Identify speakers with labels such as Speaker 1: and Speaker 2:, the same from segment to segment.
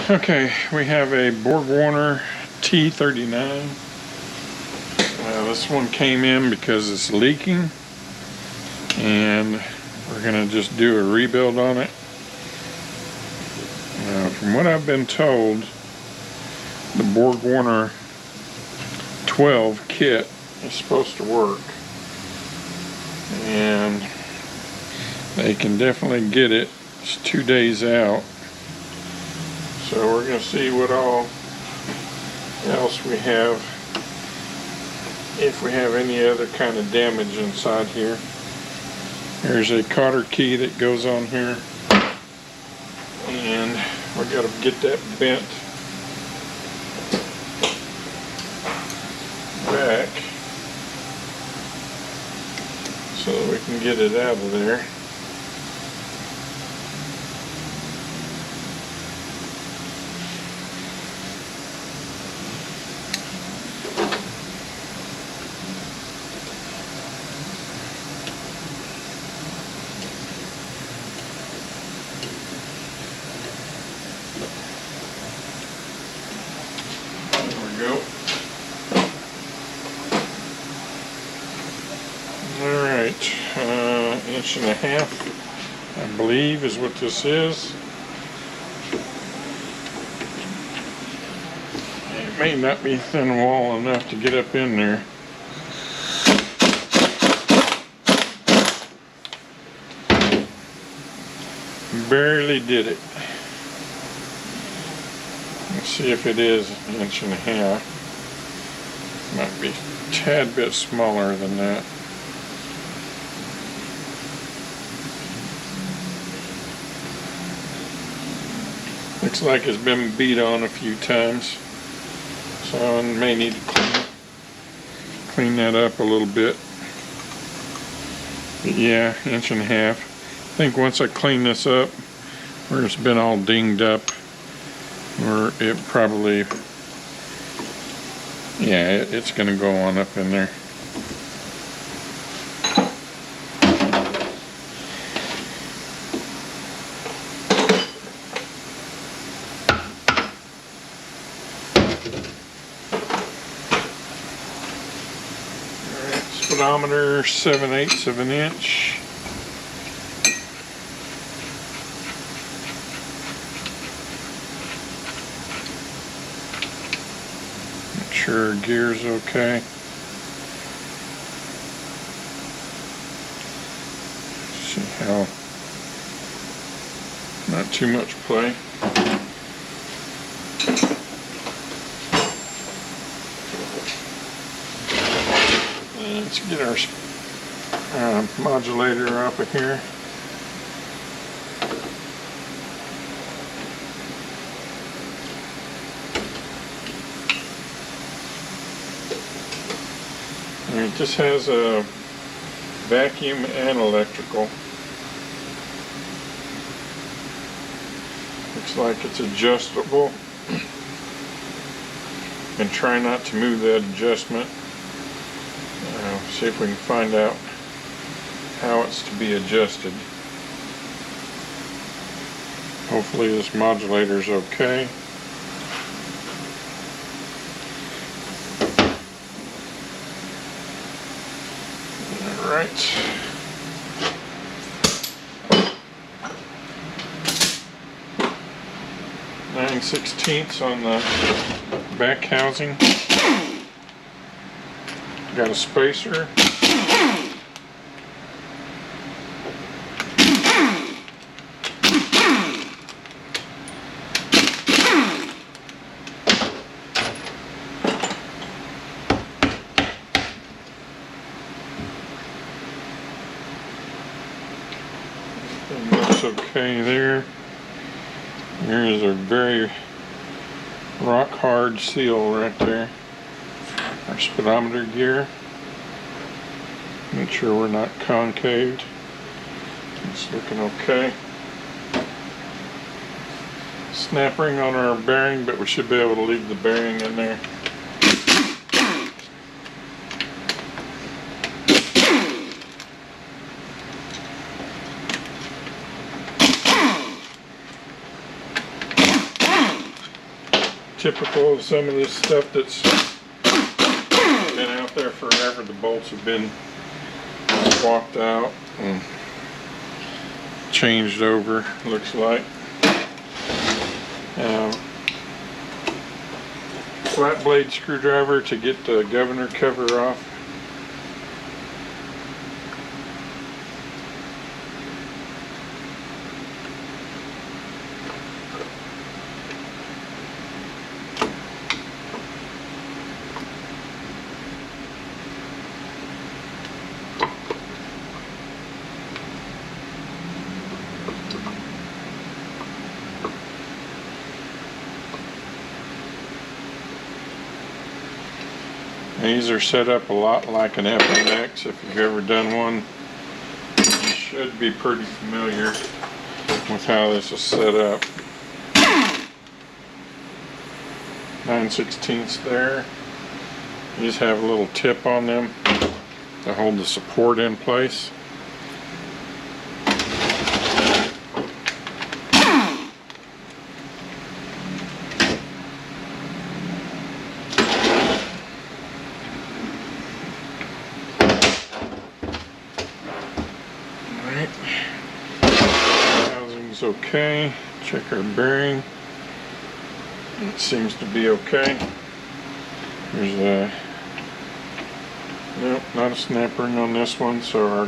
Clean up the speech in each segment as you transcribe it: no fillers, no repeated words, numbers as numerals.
Speaker 1: Okay, we have a Borg T-39. This one came in because it's leaking, and we're going to just do a rebuild on it. From what I've been told, the Borg 12 kit is supposed to work, and they can definitely get it. It's 2 days out, so we're going to see what all else we have, if we have any other kind of damage inside here. There's a cotter key that goes on here, and we got to get that bent back so that we can get it out of there. Go. Alright, 1.5 inches, I believe, is what this is. It may not be thin wall enough to get up in there. Barely did it. Let's see if it is 1.5 inches. Might be a tad bit smaller than that. Looks like it's been beat on a few times, so I may need to clean that up a little bit. But yeah, 1.5 inches. I think once I clean this up, where it's been all dinged up, or it probably, yeah, it's going to go on up in there. Alright, speedometer 7/8 of an inch. Sure, gear's okay. See how, not too much play. Let's get our modulator off of here. It just has a vacuum and electrical. Looks like it's adjustable. And try not to move that adjustment. See if we can find out how it's to be adjusted. Hopefully this modulator is okay. Right. Nine 9/16 on the back housing. Got a spacer. Looks okay there. There is a very rock hard seal right there. Our speedometer gear. Make sure we're not concaved. It's looking okay. Snap ring on our bearing, but we should be able to leave the bearing in there. typical of some of this stuff that's been out there forever. The bolts have been swapped out and changed over, looks like. Flat blade screwdriver to get the governor cover off. These are set up a lot like an FMX. If you've ever done one, you should be pretty familiar with how this is set up. 9/16 there. These have a little tip on them to hold the support in place. Housing's okay. Check our bearing. It seems to be okay. There's a nope, not a snap ring on this one, so our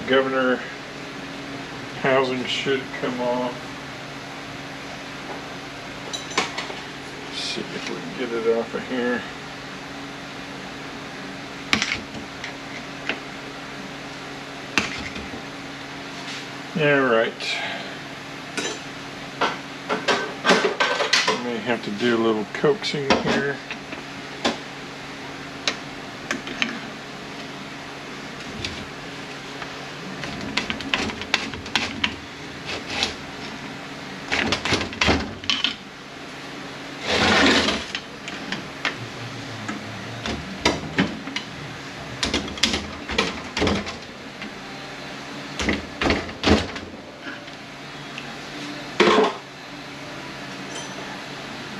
Speaker 1: governor housing should come off. Let's see if we can get it off of here. Yeah, right. I may have to do a little coaxing here.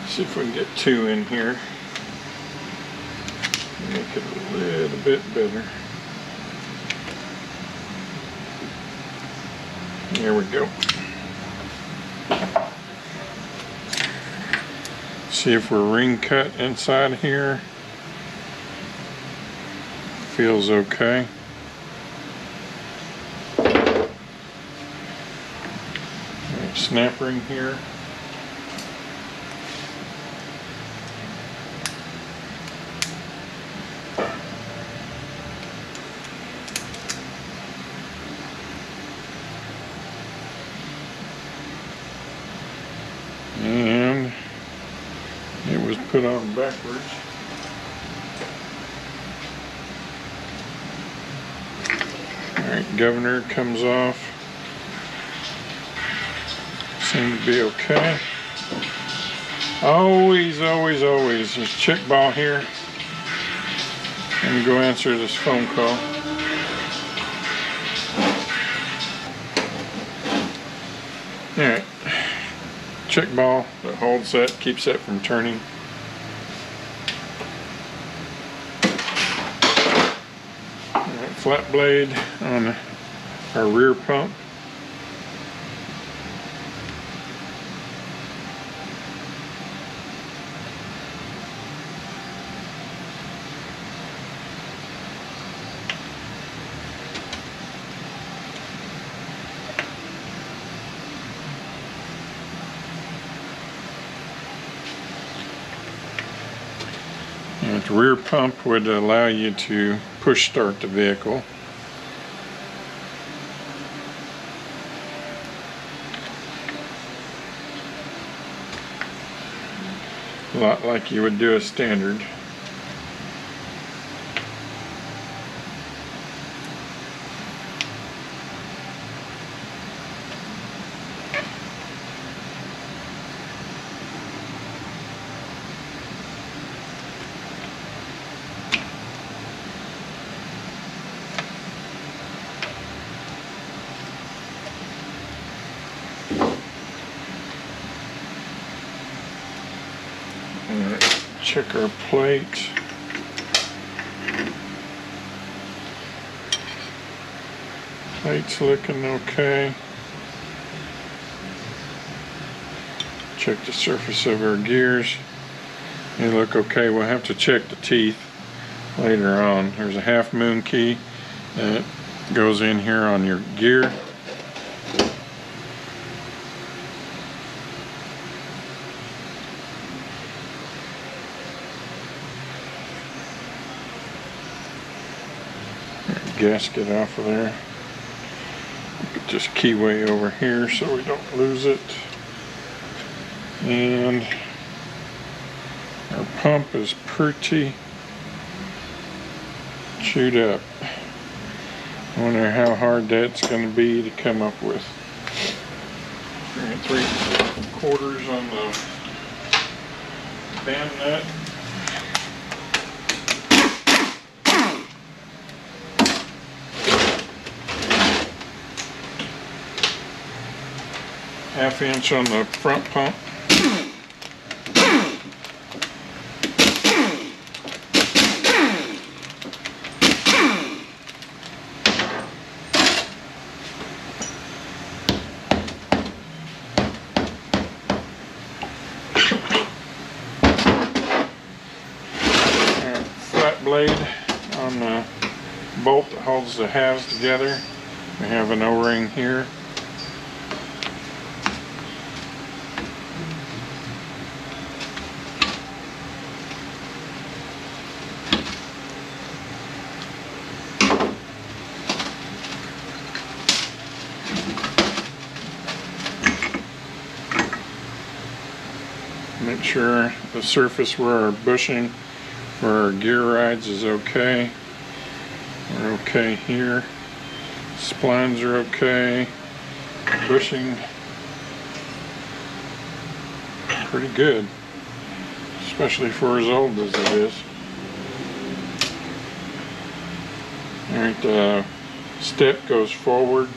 Speaker 1: See if we can get two in here. Make it a little bit better. There we go. See if we're ring cut inside here. Feels okay. Snap ring here. And it was put on backwards. Alright, governor comes off. Seems to be okay. Always, always, always. There's check ball here. Let me go answer this phone call. Alright. Check ball that holds that, keeps that from turning. Alright, flat blade on our rear pump. And the rear pump would allow you to push start the vehicle. A lot like you would do a standard. Check our plate. Plate's looking okay. Check the surface of our gears. They look okay. We'll have to check the teeth later on. There's a half moon key that goes in here on your gear. Gasket off of there. Just keyway over here so we don't lose it. And our pump is pretty chewed up. I wonder how hard that's going to be to come up with. 3/4 on the band nut. ½ inch on the front pump. Flat blade on the bolt that holds the halves together. We have an O-ring here. Make sure the surface where our bushing for our gear rides is okay. We're okay here. Splines are okay. Bushing pretty good, especially for as old as it is. Alright, the step goes forward.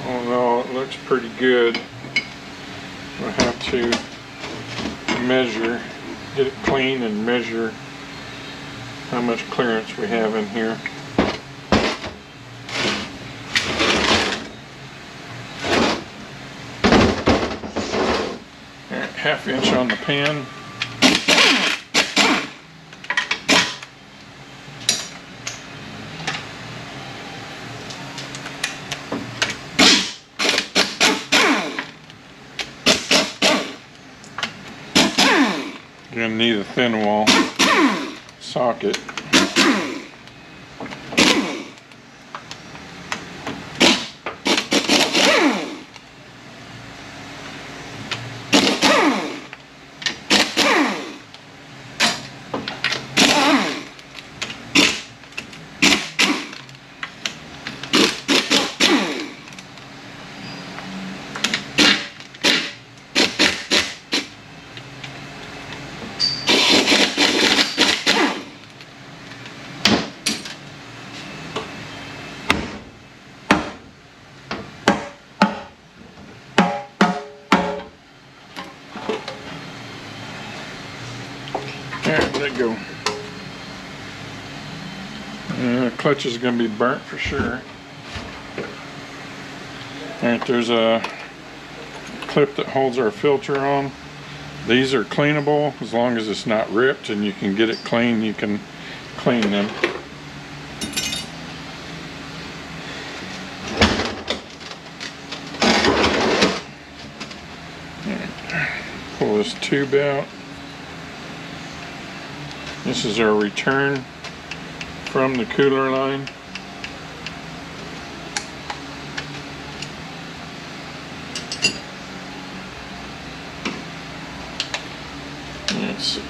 Speaker 1: Although it looks pretty good, we'll have to measure, get it clean and measure how much clearance we have in here. Alright, ½ inch on the pan. You're going to need a thin wall socket. Alright, there you go. The clutch is going to be burnt for sure. Alright, there's a clip that holds our filter on. These are cleanable as long as it's not ripped and you can get it clean, you can clean them. Pull this tube out. This is our return from the cooler line. Let's see.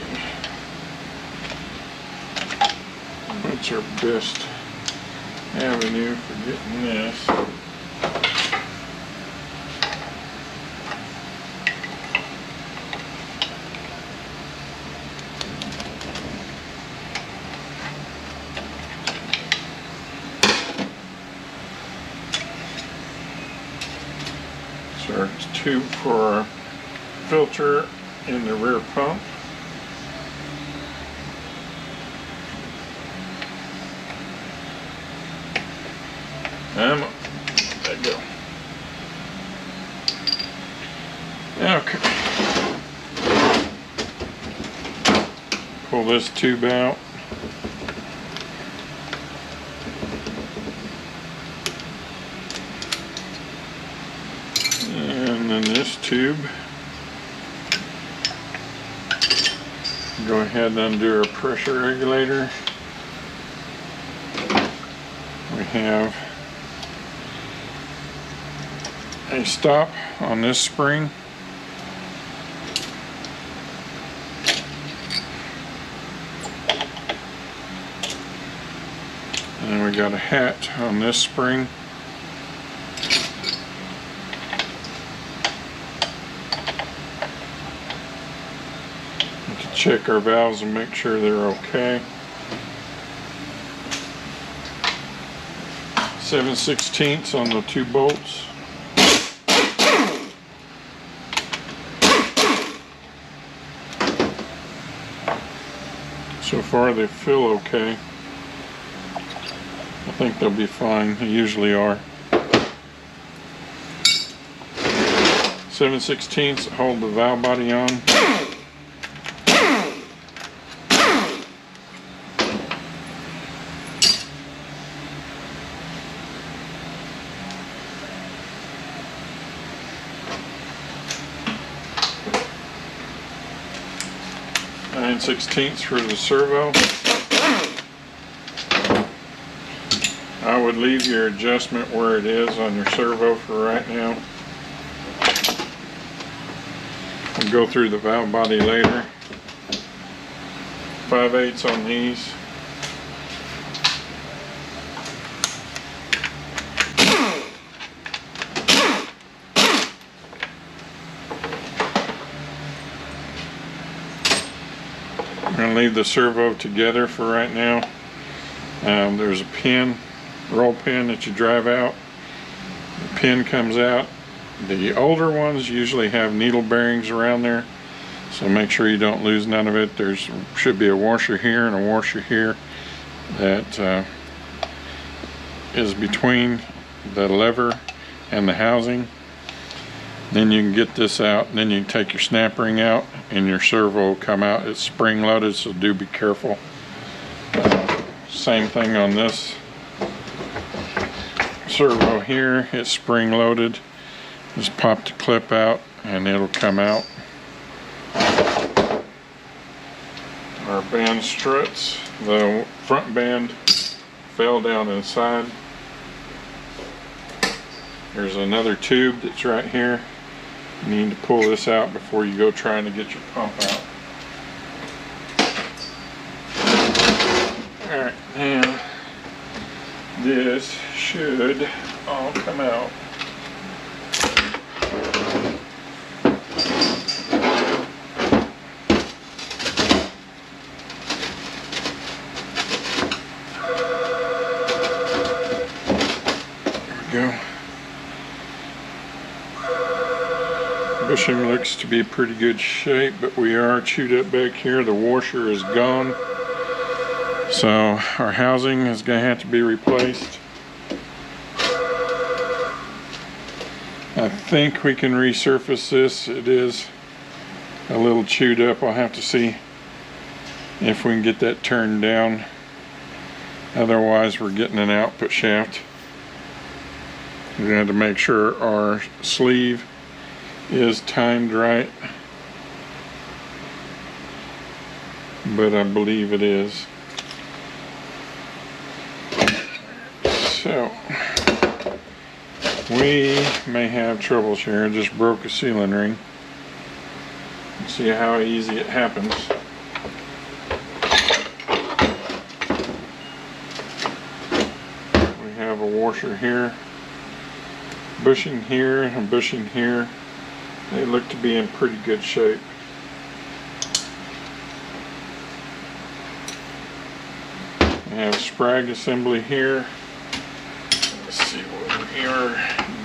Speaker 1: What's our best avenue for getting this? tube for filter in the rear pump. There you go. Okay. Pull this tube out. And then this tube. Go ahead and undo our pressure regulator. We have a stop on this spring. And we got a hat on this spring. To check our valves and make sure they're okay. 7/16 on the 2 bolts. So far they feel okay. I think they'll be fine. They usually are. 7/16 hold the valve body on. Nine 16ths for the servo. I would leave your adjustment where it is on your servo for right now. We'll go through the valve body later. 5/8 on these. I'm going to leave the servo together for right now. There's a pin, roll pin that you drive out. The pin comes out. The older ones usually have needle bearings around there, so make sure you don't lose none of it. There should be a washer here and a washer here that is between the lever and the housing. Then you can get this out, and then you can take your snap ring out and your servo will come out. It's spring loaded, so do be careful. Same thing on this servo here, it's spring loaded. Just pop the clip out and it'll come out. Our band struts, the front band fell down inside. There's another tube that's right here. You need to pull this out before you go trying to get your pump out. Alright, now this should all come out. There we go. Bushing looks to be pretty good shape, but we are chewed up back here. The washer is gone, so our housing is going to have to be replaced. I think we can resurface this. It is a little chewed up. I'll have to see if we can get that turned down. Otherwise, we're getting an output shaft. We're going to have to make sure our sleeve is timed right, but I believe it is. So we may have troubles here. I just broke a sealing ring. See how easy it happens. We have a washer here, bushing here, and bushing here. They look to be in pretty good shape. We have sprag assembly here. Let's see what we are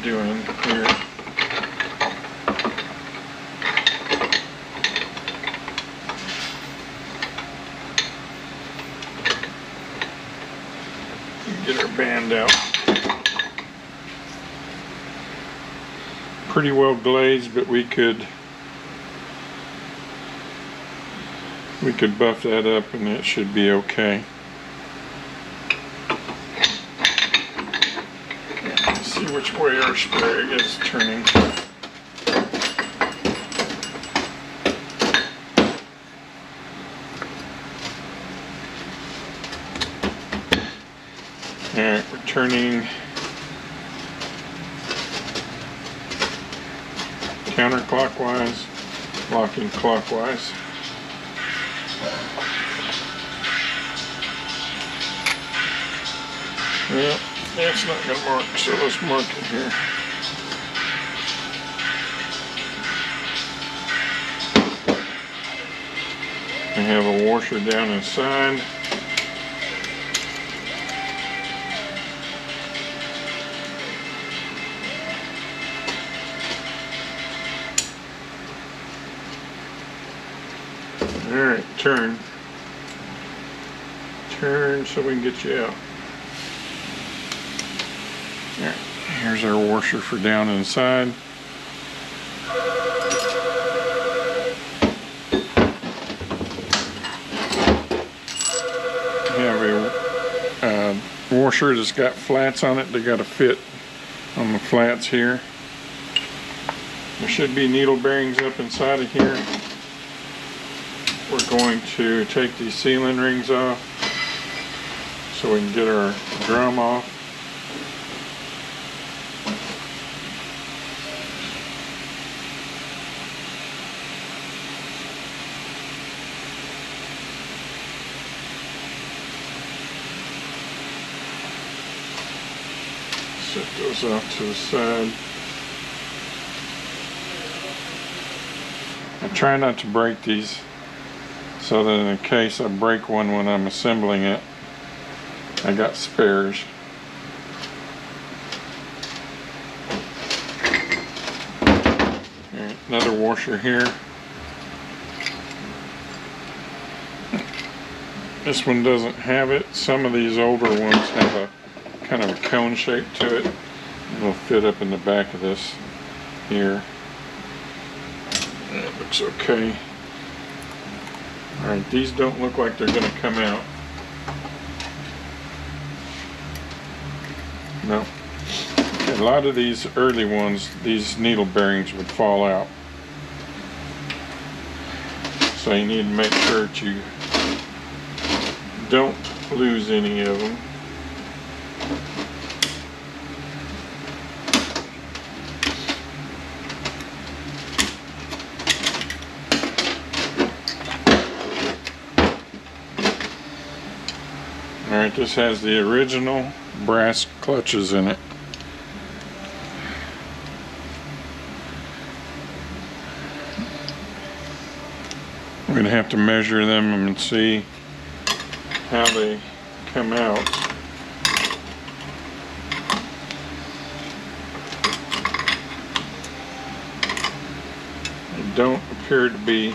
Speaker 1: doing here. band out. Pretty well glazed, but we could buff that up and it should be okay. Let's see which way our spray is turning. Alright, we're turning counterclockwise, locking clockwise. Well, that's not going to mark, so let's mark it here. We have a washer down inside. Alright, turn. Turn so we can get you out. Alright, here's our washer for down inside. We have a washer that's got flats on it. They got to fit on the flats here. There should be needle bearings up inside of here. We're going to take these sealing rings off so we can get our drum off. Set those off to the side. I try not to break these, so that in case I break one when I'm assembling it, I got spares. Alright, another washer here. This one doesn't have it. Some of these older ones have a kind of a cone shape to it. It'll fit up in the back of this here. That looks okay. Alright, these don't look like they're going to come out. No. A lot of these early ones, these needle bearings would fall out. So you need to make sure that you don't lose any of them. Alright, this has the original brass clutches in it. We're going to have to measure them and see how they come out. They don't appear to be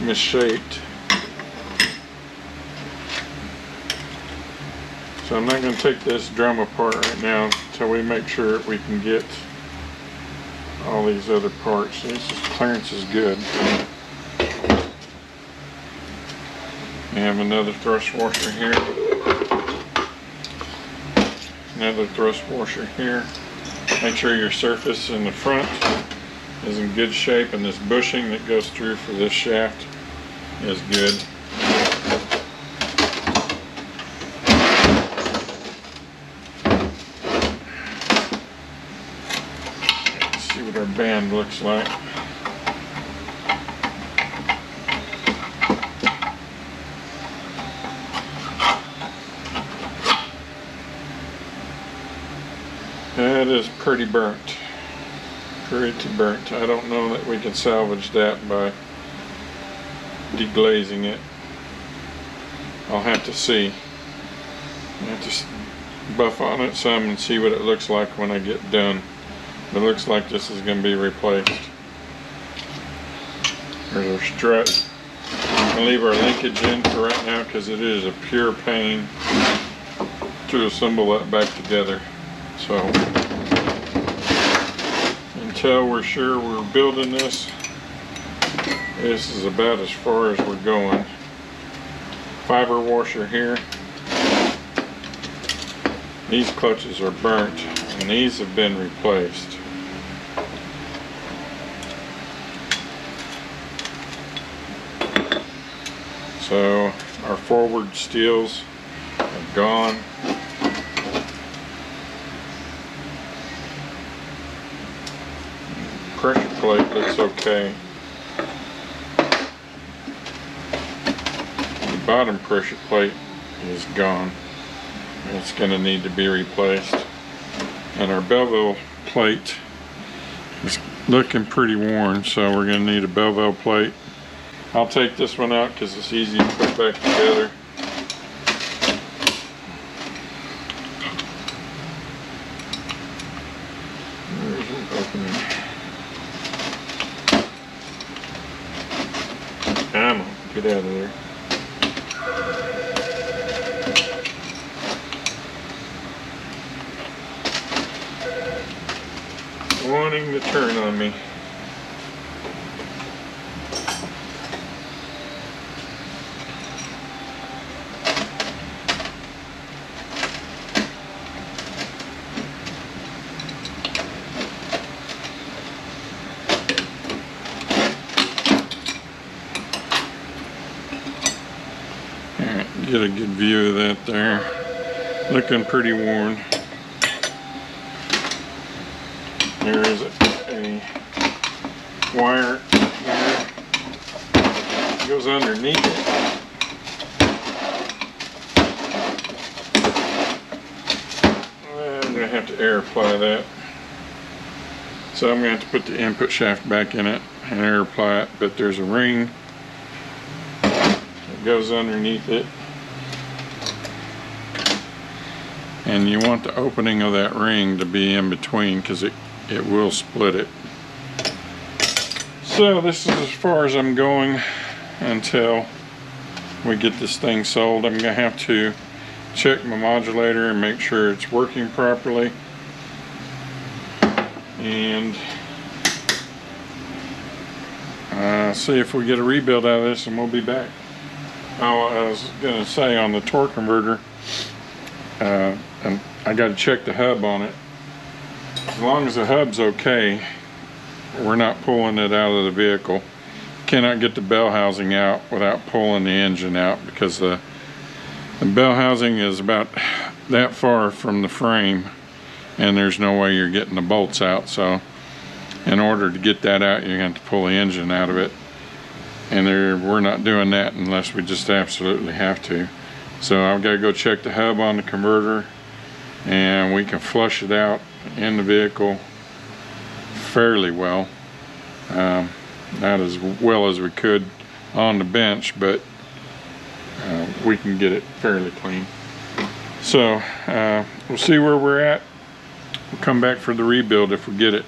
Speaker 1: misshaped. So I'm not going to take this drum apart right now until we make sure that we can get all these other parts. This clearance is good. We have another thrust washer here. Another thrust washer here. Make sure your surface in the front is in good shape, and this bushing that goes through for this shaft is good. Our band looks like. That is pretty burnt. Pretty burnt. I don't know that we can salvage that by deglazing it. I'll have to see. I have to buff on it some and see what it looks like when I get done. It looks like this is going to be replaced. There's our strut. I'm going to leave our linkage in for right now because it is a pure pain to assemble that back together. So until we're sure we're building this, this is about as far as we're going. Fiber washer here. These clutches are burnt and these have been replaced. So our forward steels are gone. Pressure plate looks okay. The bottom pressure plate is gone. It's going to need to be replaced. And our bevel plate is looking pretty worn, so we're going to need a bevel plate. I'll take this one out because it's easy to put back together. Where's the opening? Come on, get out of there. Wanting to turn on me. Get a good view of that there. Looking pretty worn. There is a wire here. It goes underneath it. I'm going to have to air apply that. So I'm going to have to put the input shaft back in it and air apply it. But there's a ring that goes underneath it. And you want the opening of that ring to be in between because it will split it. So this is as far as I'm going until we get this thing sold. I'm gonna have to check my modulator and make sure it's working properly, and see if we get a rebuild out of this, and we'll be back. Oh, I was gonna say on the torque converter, and I got to check the hub on it. As long as the hub's okay, we're not pulling it out of the vehicle. Cannot get the bell housing out without pulling the engine out, because the bell housing is about that far from the frame and there's no way you're getting the bolts out. So in order to get that out, you're going to have to pull the engine out of it, and we're not doing that unless we just absolutely have to. So I've got to go check the hub on the converter, and we can flush it out in the vehicle fairly well. Not as well as we could on the bench, but we can get it fairly clean. So we'll see where we're at. We'll come back for the rebuild if we get it.